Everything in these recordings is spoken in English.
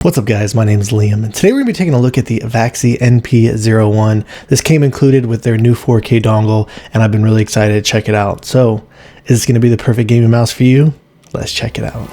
What's up guys, my name is Liam, and today we're going to be taking a look at the Vaxee NP-01. This came included with their new 4K dongle, and I've been really excited to check it out. So, is this going to be the perfect gaming mouse for you? Let's check it out.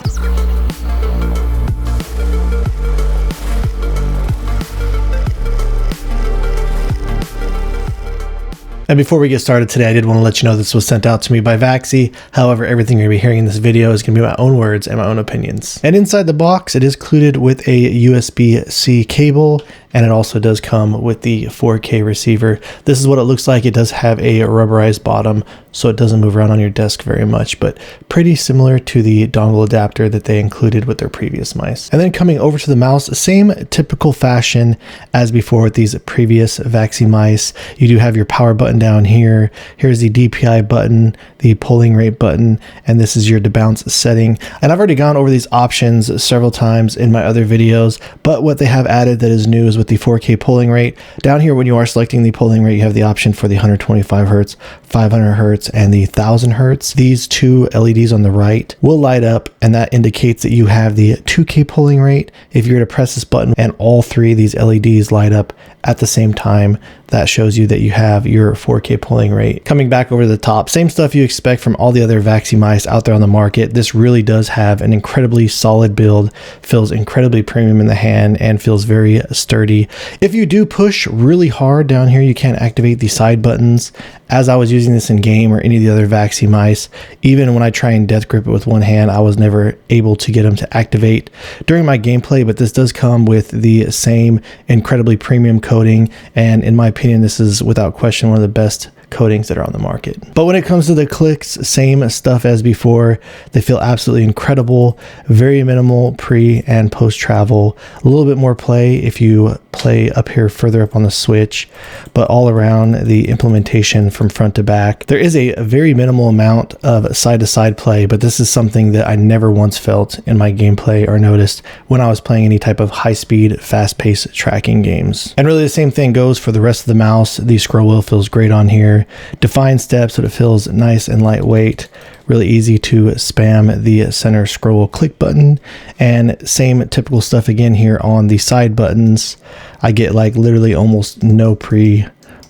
And before we get started today, I did want to let you know this was sent out to me by Vaxee. However, everything you're going to be hearing in this video is going to be my own words and my own opinions. And inside the box, it is included with a USB-C cable, and it also does come with the 4K receiver. This is what it looks like. It does have a rubberized bottom, so it doesn't move around on your desk very much, but pretty similar to the dongle adapter that they included with their previous mice. And then coming over to the mouse, same typical fashion as before with these previous Vaxee mice. You do have your power button down here. Here's the DPI button, the polling rate button, and this is your debounce setting. And I've already gone over these options several times in my other videos, but what they have added that is new is with the 4K polling rate. Down here, when you are selecting the polling rate, you have the option for the 125 Hertz, 500 Hertz, and the 1000 Hertz. These two LEDs on the right will light up, and that indicates that you have the 2K polling rate. If you were to press this button and all three of these LEDs light up at the same time, that shows you that you have your 4K polling rate. Coming back over to the top, same stuff you expect from all the other Vaxee mice out there on the market. This really does have an incredibly solid build, feels incredibly premium in the hand, and feels very sturdy. If you do push really hard down here, you can activate the side buttons. As I was using this in game or any of the other Vaxee mice, even when I try and death grip it with one hand, I was never able to get them to activate during my gameplay, but this does come with the same incredibly premium coating, and in my opinion, this is without question one of the best coatings that are on the market. But when it comes to the clicks, same stuff as before. They feel absolutely incredible, very minimal pre and post travel, a little bit more play if you play up here further up on the switch, but all around the implementation from front to back. There is a very minimal amount of side to side play, but this is something that I never once felt in my gameplay or noticed when I was playing any type of high speed, fast paced tracking games. And really the same thing goes for the rest of the mouse. The scroll wheel feels great on here. Defined steps, so it feels nice and lightweight. Really easy to spam the center scroll click button, and same typical stuff again here on the side buttons. I get like literally almost no pre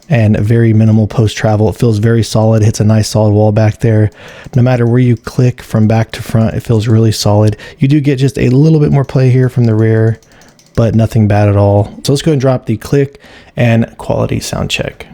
and very minimal post travel. It feels very solid, hits a nice solid wall back there. No matter where you click from back to front, it feels really solid. You do get just a little bit more play here from the rear, but nothing bad at all. So let's go and drop the click and quality sound check.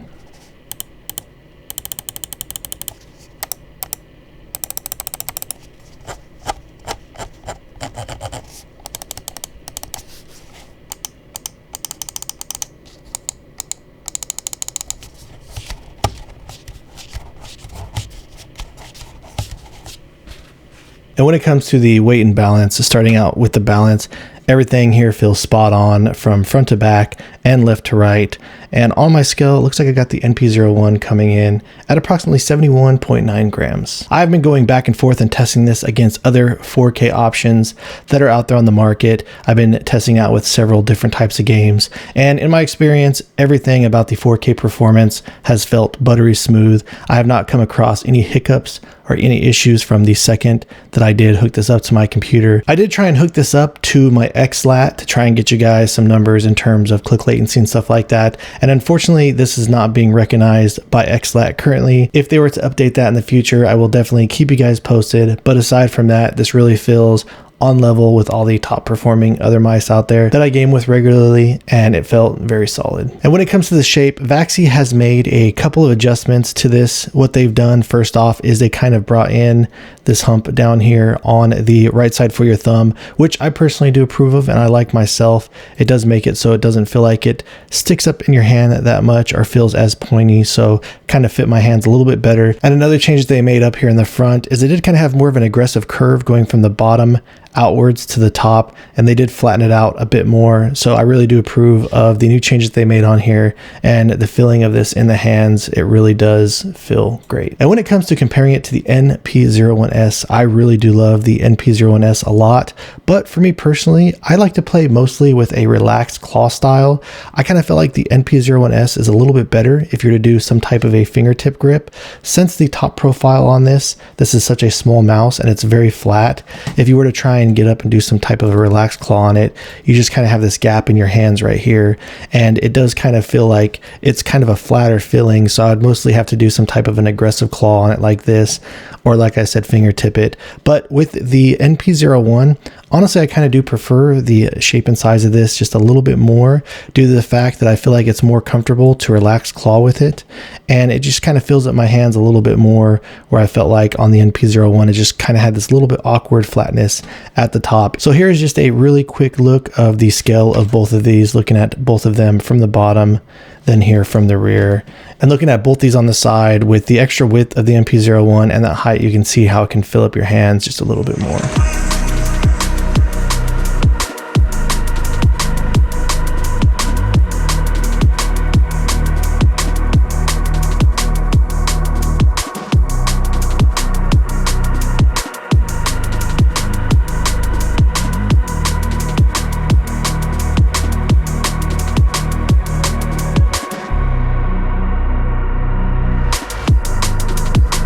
And when it comes to the weight and balance, starting out with the balance, everything here feels spot on from front to back and left to right. And on my scale, it looks like I got the NP-01 coming in at approximately 71.9 grams. I've been going back and forth and testing this against other 4K options that are out there on the market. I've been testing out with several different types of games. And in my experience, everything about the 4K performance has felt buttery smooth. I have not come across any hiccups or any issues from the second that I did hook this up to my computer. I did try and hook this up to my XLAT to try and get you guys some numbers in terms of click latency and stuff like that. And unfortunately, this is not being recognized by XLAT currently. If they were to update that in the future, I will definitely keep you guys posted. But aside from that, this really feels on level with all the top performing other mice out there that I game with regularly, and it felt very solid. And when it comes to the shape, Vaxee has made a couple of adjustments to this. What they've done first off is they kind of brought in this hump down here on the right side for your thumb, which I personally do approve of and I like myself. It does make it so it doesn't feel like it sticks up in your hand that much or feels as pointy, so kind of fit my hands a little bit better. And another change they made up here in the front is they did kind of have more of an aggressive curve going from the bottom outwards to the top, and they did flatten it out a bit more. So I really do approve of the new changes they made on here, and the feeling of this in the hands, it really does feel great. And when it comes to comparing it to the NP-01s, I really do love the NP-01s a lot, but for me personally, I like to play mostly with a relaxed claw style. I kind of feel like the NP-01s is a little bit better if you're to do some type of a fingertip grip. Since the top profile on this is such a small mouse and it's very flat, if you were to try and get up and do some type of a relaxed claw on it, you just kind of have this gap in your hands right here, and it does kind of feel like it's kind of a flatter feeling. So I'd mostly have to do some type of an aggressive claw on it like this, or like I said, fingertip it. But with the NP-01, honestly, I kind of do prefer the shape and size of this just a little bit more, due to the fact that I feel like it's more comfortable to relax claw with it, and it just kind of fills up my hands a little bit more, where I felt like on the NP-01 it just kind of had this little bit awkward flatness at the top. So here's just a really quick look of the scale of both of these, looking at both of them from the bottom, then here from the rear, and looking at both these on the side with the extra width of the NP-01 and that height. You can see how it can fill up your hands just a little bit more.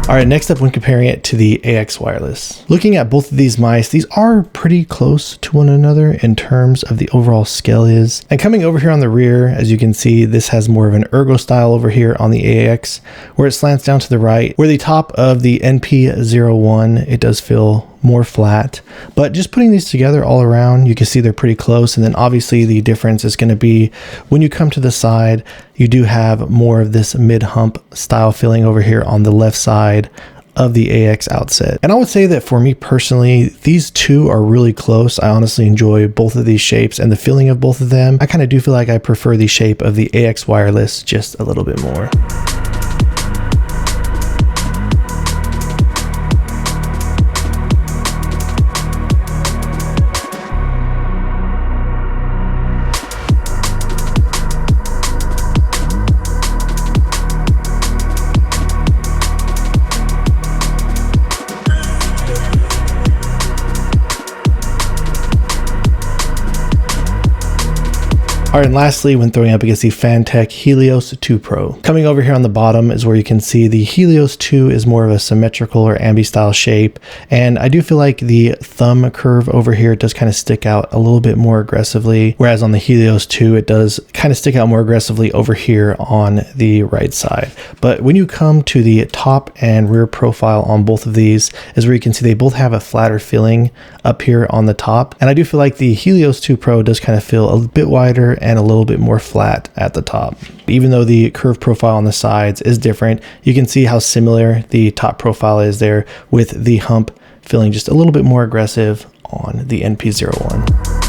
All right, next up, when comparing it to the AX wireless, looking at both of these mice, these are pretty close to one another in terms of the overall scale is. And coming over here on the rear, as you can see, this has more of an ergo style over here on the AX, where it slants down to the right, where the top of the NP-01, it does feel more flat. But just putting these together all around, you can see they're pretty close. And then obviously the difference is going to be when you come to the side, you do have more of this mid hump style feeling over here on the left side of the AX outset. And I would say that for me personally, these two are really close. I honestly enjoy both of these shapes and the feeling of both of them. I kind of do feel like I prefer the shape of the AX wireless just a little bit more. All right, and lastly, when throwing up against the Fantech Helios 2 Pro. Coming over here on the bottom is where you can see the Helios 2 is more of a symmetrical or ambi style shape, and I do feel like the thumb curve over here does kind of stick out a little bit more aggressively, whereas on the Helios 2 it does kind of stick out more aggressively over here on the right side. But when you come to the top and rear profile on both of these is where you can see they both have a flatter feeling up here on the top, and I do feel like the Helios 2 Pro does kind of feel a bit wider and a little bit more flat at the top. Even though the curve profile on the sides is different, you can see how similar the top profile is there, with the hump feeling just a little bit more aggressive on the NP-01.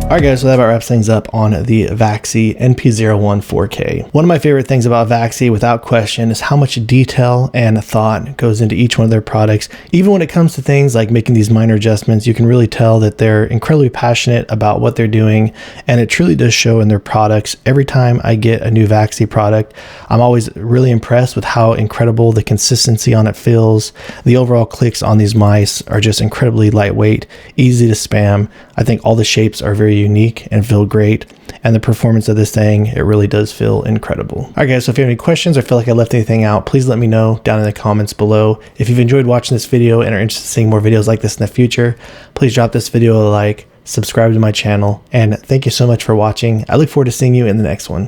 Alright guys, so that about wraps things up on the Vaxee NP-01 4K. One of my favorite things about Vaxee, without question, is how much detail and thought goes into each one of their products. Even when it comes to things like making these minor adjustments, you can really tell that they're incredibly passionate about what they're doing, and it truly does show in their products. Every time I get a new Vaxee product, I'm always really impressed with how incredible the consistency on it feels. The overall clicks on these mice are just incredibly lightweight, easy to spam. I think all the shapes are very unique and feel great, and the performance of this thing, it really does feel incredible. All right guys, so if you have any questions or feel like I left anything out, please let me know down in the comments below. If you've enjoyed watching this video and are interested in seeing more videos like this in the future, please drop this video a like, subscribe to my channel, and thank you so much for watching. I look forward to seeing you in the next one.